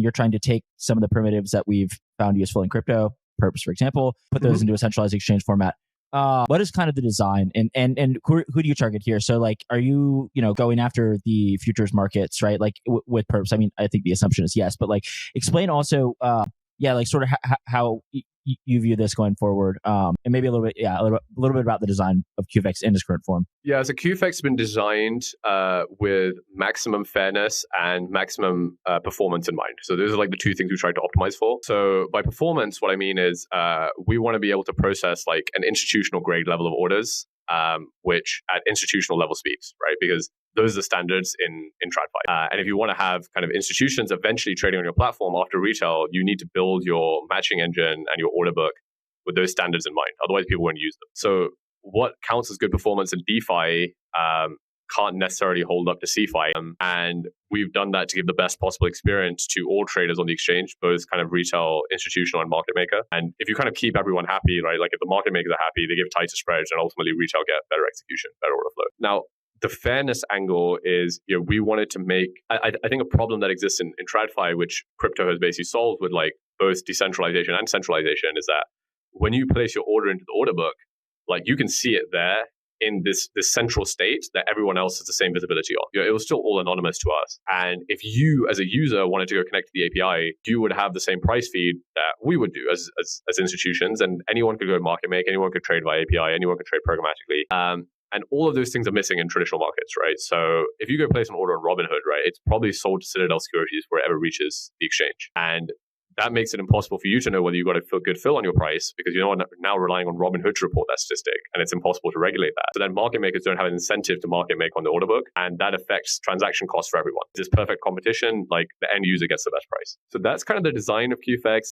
you're trying to take some of the primitives that we've found useful in crypto, Purpose, for example, put those into a centralized exchange format. What is kind of the design and who do you target here? So like, are you, going after the futures markets, right? Like with Purpose, I mean, I think the assumption is yes, but like explain also, like sort of how you view this going forward, and maybe a little bit about the design of QFX in its current form. Yeah, so QFX has been designed with maximum fairness and maximum performance in mind. So those are like the two things we tried to optimize for. So by performance, what I mean is we want to be able to process like an institutional grade level of orders, which at institutional level speeds, right? Because those are the standards in TradFi. And if you want to have kind of institutions eventually trading on your platform after retail, you need to build your matching engine and your order book with those standards in mind. Otherwise, people won't use them. So what counts as good performance in DeFi can't necessarily hold up to CeFi. And we've done that to give the best possible experience to all traders on the exchange, both kind of retail, institutional, and market maker. And if you kind of keep everyone happy, right, like if the market makers are happy, they give tighter spreads, and ultimately retail get better execution, better order flow. Now, the fairness angle is, we wanted to make, I think a problem that exists in TradFi, which crypto has basically solved with like both decentralization and centralization, is that when you place your order into the order book, like you can see it there in this central state that everyone else has the same visibility on. It was still all anonymous to us. And if you as a user wanted to go connect to the API, you would have the same price feed that we would do as institutions. And anyone could go market make, anyone could trade via API, anyone could trade programmatically. And all of those things are missing in traditional markets, right? So if you go place an order on Robinhood, right, it's probably sold to Citadel Securities where it ever reaches the exchange. And that makes it impossible for you to know whether you got a good fill on your price, because you're now relying on Robinhood to report that statistic, and it's impossible to regulate that. So then market makers don't have an incentive to market make on the order book, and that affects transaction costs for everyone. This perfect competition, like the end user gets the best price. So that's kind of the design of QFX.